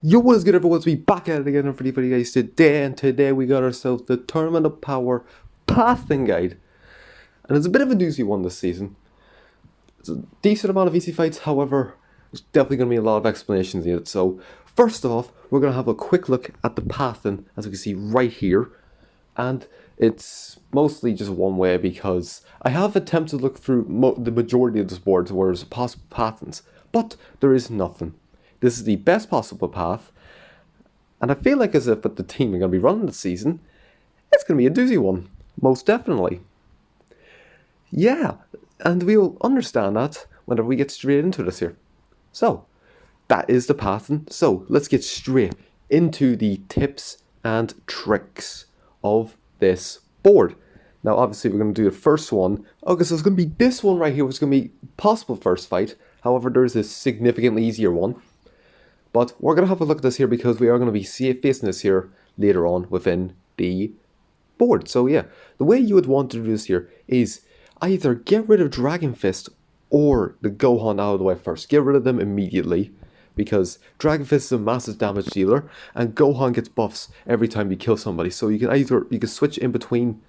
Yo, what is good everyone? It's me back at it again for you guys today, and today we got ourselves the Tournament of Power Pathing Guide. And it's a bit of a doozy one this season. It's a decent amount of easy fights, however, there's definitely going to be a lot of explanations in it. So, first off, we're going to have a quick look at the pathing, as we can see right here. And it's mostly just one way because I have attempted to look through the majority of this board where there's possible pathings, but there is nothing. This is the best possible path, and I feel like as if with the team we're going to be running this season, it's going to be a doozy one, most definitely. Yeah, and we'll understand that whenever we get straight into this here. So, that is the pathing. So, let's get straight into the tips and tricks of this board. Now, obviously, we're going to do the first one. Okay, so it's going to be this one right here, which is going to be possible first fight. However, there is a significantly easier one. But we're going to have a look at this here because we are going to be facing this here later on within the board. So yeah, the way you would want to do this here is either get rid of Dragon Fist or the Gohan out of the way first. Get rid of them immediately because Dragon Fist is a massive damage dealer and Gohan gets buffs every time you kill somebody. So you can switch in between.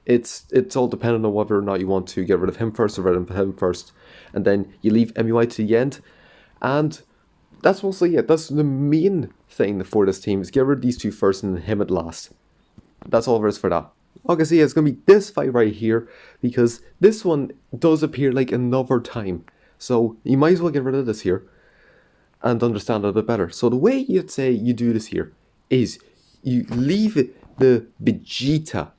It's all dependent on whether or not you want to get rid of him first or rid of him first. And then you leave MUI to the end. And that's mostly it. That's the main thing for this team, is get rid of these two first and then him at last. That's all there is for that. Okay, so yeah, it's going to be this fight right here, because this one does appear like another time. So you might as well get rid of this here and understand it a bit better. So the way you'd say you do this here is you leave the Vegeta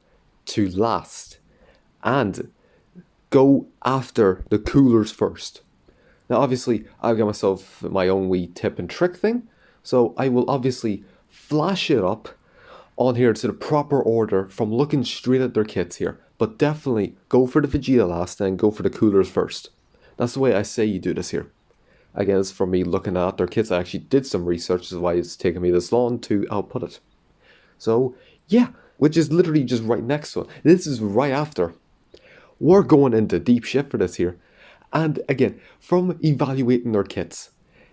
to last and go after the coolers first. Now obviously I've got myself my own wee tip and trick thing, so I will obviously flash it up on here to the proper order from looking straight at their kits here, but definitely go for the Vegeta last and go for the coolers first. That's the way I say you do this here. Again, it's from me looking at their kits. I actually did some research, this is why it's taken me this long to output it. So yeah, which is literally just right next to it. This is right after. We're going into deep shit for this here. And again, from evaluating their kits,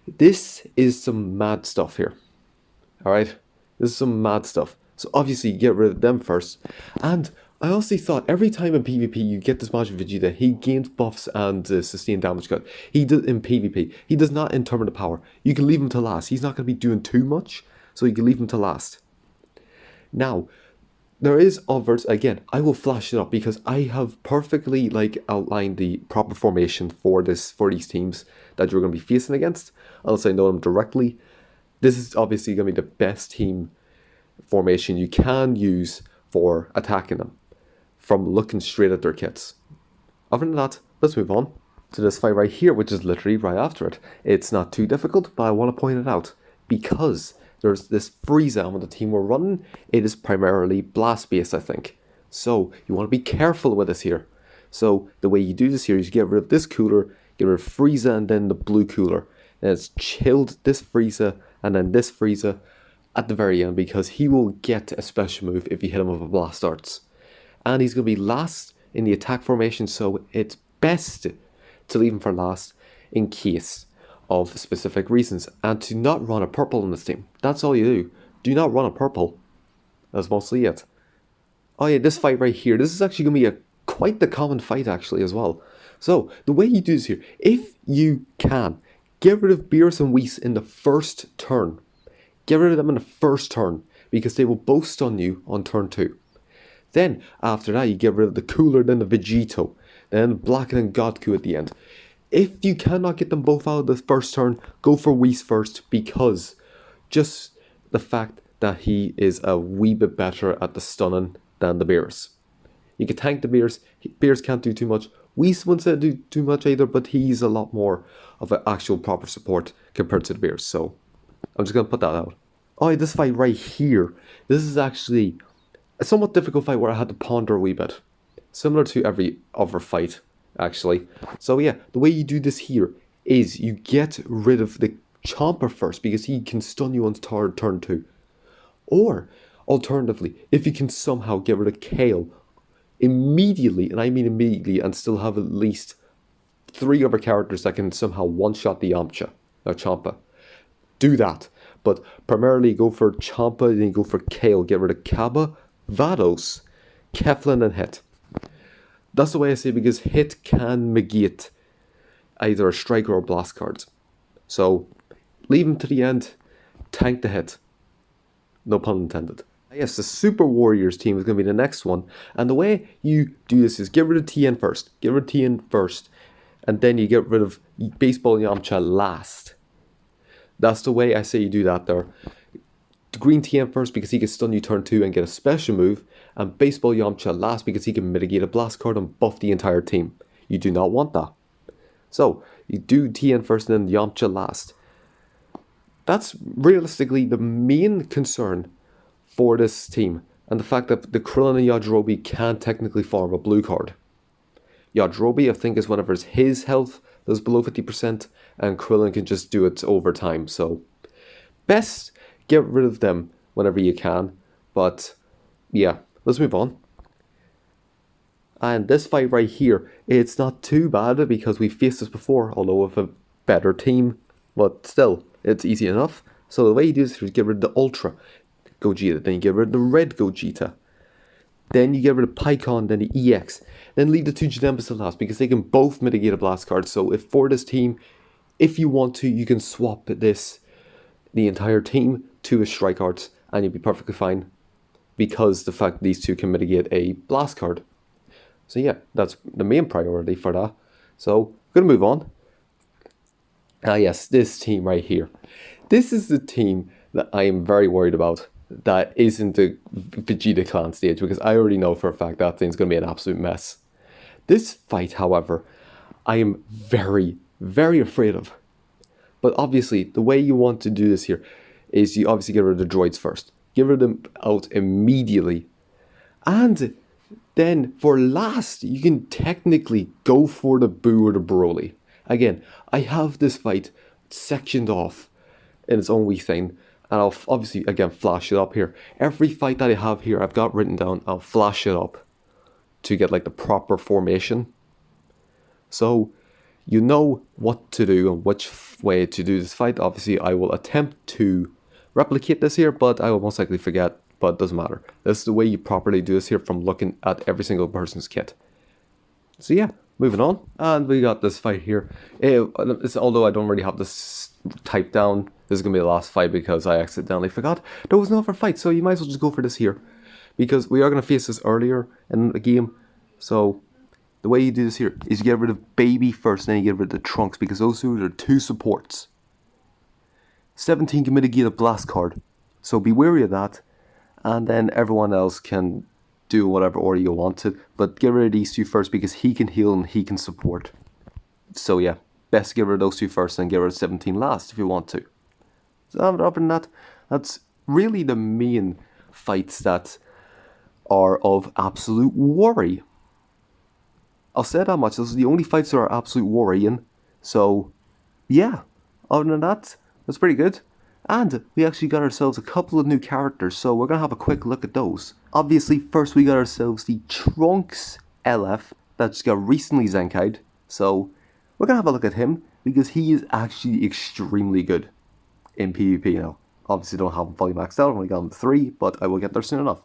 this is some mad stuff here. Alright? This is some mad stuff. So obviously you get rid of them first. And I honestly thought every time in PvP you get this Majin Vegeta, he gains buffs and sustained damage cut. He does in PvP. He does not in Tournament of Power. You can leave him to last. He's not going to be doing too much, so you can leave him to last. Now, there is others, again, I will flash it up because I have perfectly outlined the proper formation for these teams that you're going to be facing against, unless I know them directly. This is obviously going to be the best team formation you can use for attacking them, from looking straight at their kits. Other than that, let's move on to this fight right here, which is literally right after it. It's not too difficult, but I want to point it out, because there's this Frieza on the team we're running. It is primarily blast based, I think. So you want to be careful with this here. So the way you do this here is you get rid of this cooler, get rid of Frieza and then the blue cooler. And it's chilled this Frieza and then this Frieza at the very end, because he will get a special move if you hit him with a blast arts. And he's going to be last in the attack formation, so it's best to leave him for last in case of specific reasons, and to not run a purple on this team. That's all you do. Do not run a purple. That's mostly it. Oh yeah, this fight right here, this is actually going to be quite the common fight actually as well. So, the way you do this here, if you can, get rid of Beerus and Whis in the first turn. Get rid of them in the first turn, because they will both stun you on turn 2. Then, after that, you get rid of the cooler, then the Vegito, then Blacken and Godku at the end. If you cannot get them both out of the first turn, go for Whis first, because just the fact that he is a wee bit better at the stunning than the Beerus. You can tank the Beerus. Beerus can't do too much. Whis won't do too much either, but he's a lot more of an actual proper support compared to the Beerus. So I'm just going to put that out. Oh, this fight right here. This is actually a somewhat difficult fight where I had to ponder a wee bit. Similar to every other fight, actually. So yeah, the way you do this here is you get rid of the Chomper first, because he can stun you on turn 2. Or, alternatively, if you can somehow get rid of Kale immediately, and I mean immediately, and still have at least 3 other characters that can somehow one-shot the Chomper. Do that. but primarily go for Champa, then you go for Kale. Get rid of Kaba, Vados, Keflin, and Hit. That's the way I say it, because Hit can negate either a striker or blast cards. So leave him to the end, tank the Hit. No pun intended. Yes, the Super Warriors team is going to be the next one. And the way you do this is get rid of TN first. Get rid of TN first. And then you get rid of Baseball Yamcha last. That's the way I say you do that there. Green TN first because he can stun you turn 2 and get a special move. And Baseball Yamcha last because he can mitigate a blast card and buff the entire team. You do not want that. So, you do TN first and then Yamcha last. That's realistically the main concern for this team. And the fact that the Krillin and Yajirobe can technically farm a blue card. Yajirobe, I think, is whenever his health is below 50%. And Krillin can just do it over time. So, best get rid of them whenever you can. But, yeah, let's move on. And this fight right here, it's not too bad because we faced this before, although with a better team. But still, it's easy enough. So the way you do this is get rid of the Ultra Gogeta, then you get rid of the Red Gogeta. Then you get rid of Pikkon, then the EX. Then leave the two Janemba to last because they can both mitigate a blast card. So if for this team, if you want to, you can swap the entire team to a Strike Arts and you'll be perfectly fine. Because the fact these two can mitigate a blast card. So yeah, that's the main priority for that. So, gonna move on. Yes, this team right here. This is the team that I am very worried about. That isn't the Vegeta clan stage, because I already know for a fact that thing's gonna be an absolute mess. This fight, however, I am very, very afraid of. But obviously, the way you want to do this here is you obviously get rid of the droids first. Get rid of them out immediately. And then for last, you can technically go for the Boo or the Broly. Again, I have this fight sectioned off in its own wee thing. And I'll obviously, again, flash it up here. Every fight that I have here, I've got written down. I'll flash it up to get like the proper formation. So you know what to do and which way to do this fight. Obviously, I will attempt to replicate this here, but I will most likely forget, but it doesn't matter. This is the way you properly do this here from looking at every single person's kit. So yeah, moving on. And we got this fight here. Although I don't really have this typed down, this is going to be the last fight because I accidentally forgot there was no other fight. So you might as well just go for this here. Because we are going to face this earlier in the game. So the way you do this here is you get rid of Baby first, then you get rid of the Trunks, because those two are two supports. 17 can mitigate a blast card, so be wary of that, and then everyone else can do whatever order you wanted, but get rid of these two first because he can heal and he can support. So yeah, best get rid of those two first and get rid of 17 last if you want to. So other than that, that's really the main fights that are of absolute worry. I'll say that much, those are the only fights that are absolute worrying, so yeah, other than that, that's pretty good. And we actually got ourselves a couple of new characters, so we're going to have a quick look at those. Obviously, first we got ourselves the Trunks LF that just got recently Zenkai'd. So we're going to have a look at him because he is actually extremely good in PvP now. Obviously don't have him fully maxed out, I only got him 3, but I will get there soon enough.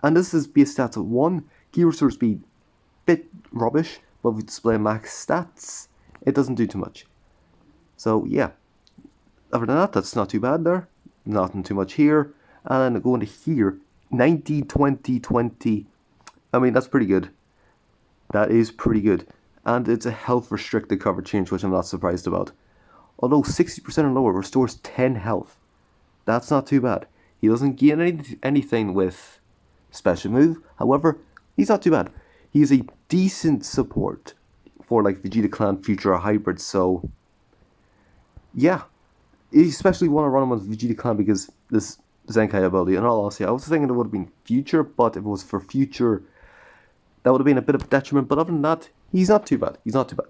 And this is base stats at 1, Gear Resource Speed, bit rubbish, but if we display max stats, it doesn't do too much. So yeah. Other than that, that's not too bad there. Nothing too much here. And going to here, 90, 20, 20. I mean, that's pretty good. That is pretty good. And it's a health restricted cover change, which I'm not surprised about. Although 60% or lower restores 10 health. That's not too bad. He doesn't gain anything with special move. However, he's not too bad. He's a decent support for like Vegeta Clan Future or Hybrid, so yeah. You especially want to run him on Vegeta Clan because this Zenkai ability, in all honesty, I was thinking it would have been Future, but if it was for Future, that would have been a bit of a detriment, but other than that, he's not too bad. He's not too bad.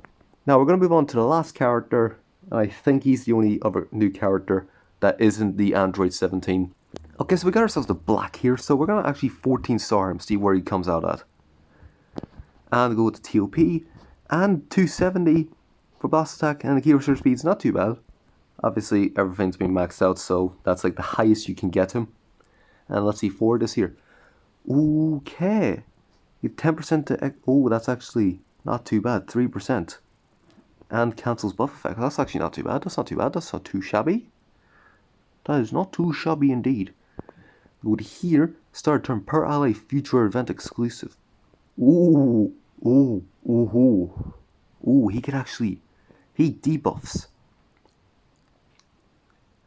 Now we're going to move on to the last character, and I think he's the only other new character that isn't the Android 17. Okay, so we got ourselves the Black here, so we're going to actually 14 star him, see where he comes out at. And go with the TOP, and 270 for blast attack, and the Gear Research Speed's not too bad. Obviously, everything's been maxed out, so that's like the highest you can get him. And let's see, for this here. Okay. You 10% to... Oh, that's actually not too bad. 3%. And cancels buff effect. That's actually not too bad. That's not too bad. That's not too shabby. That is not too shabby indeed. Would here start turn per ally future event exclusive. Ooh. Ooh. Ooh. Ooh, he could actually... He debuffs.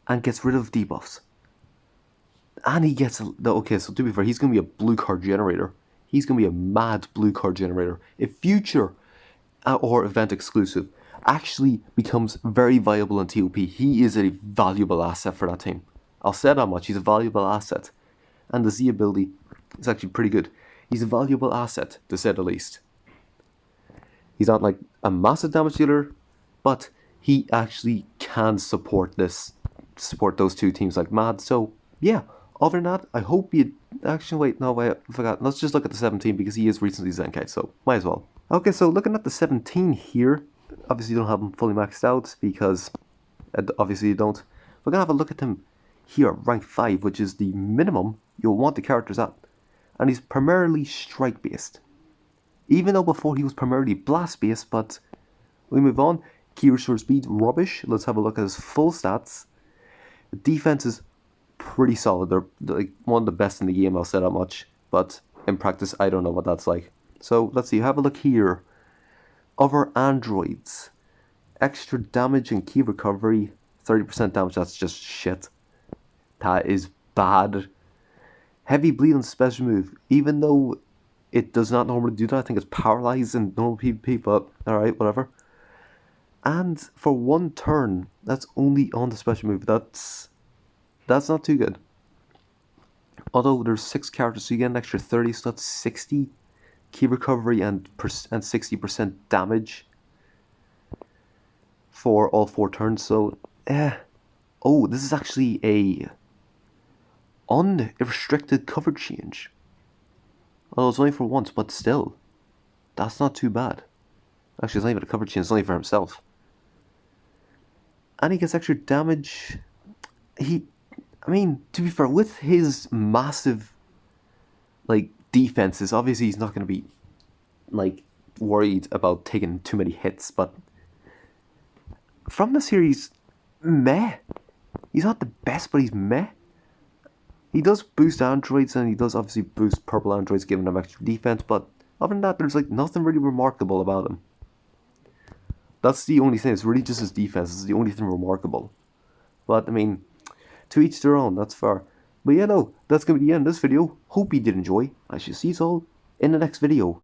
And gets rid of debuffs. And he gets... Okay, so to be fair, he's going to be a blue card generator. He's going to be a mad blue card generator. If future or event exclusive actually becomes very viable in TOP, he is a valuable asset for that team. I'll say that much. He's a valuable asset. And the Z ability is actually pretty good. He's a valuable asset, to say the least. He's not like a massive damage dealer, but he actually can support those two teams like mad. So, yeah. Other than that, I hope you... Actually, wait, no, wait, I forgot. Let's just look at the 17 because he is recently Zenkai, so might as well. Okay, so looking at the 17 here, obviously you don't have him fully maxed out because obviously you don't. We're going to have a look at him here, rank 5, which is the minimum you'll want the characters at. And he's primarily strike-based. Even though before he was primarily blast-based, but we move on. Key restore speed, rubbish. Let's have a look at his full stats. The defense is pretty solid. They're like one of the best in the game, I'll say that much. But in practice, I don't know what that's like. So let's see, have a look here. Other androids. Extra damage and key recovery. 30% damage, that's just shit. That is bad. Heavy bleed on special move. Even though it does not normally do that, I think it's paralyzed in normal PvP, but alright, whatever. And for one turn, that's only on the special move. That's not too good. Although there's 6 characters, so you get an extra 30, so that's 60 key recovery and 60% damage for all 4 turns. So, oh, this is actually a unrestricted cover change. Although it's only for once, but still, that's not too bad. Actually, it's not even a cover change, it's only for himself. And he gets extra damage. I mean, to be fair, with his massive, like, defenses, obviously he's not going to be, like, worried about taking too many hits, but from the series, meh. He's not the best, but he's meh. He does boost androids, and he does obviously boost purple androids, giving them extra defense, but other than that, there's, like, nothing really remarkable about him. That's the only thing, it's really just his defense, it's the only thing remarkable. But, I mean, to each their own, that's fair. But yeah, no, that's going to be the end of this video. Hope you did enjoy. I shall see you all in the next video.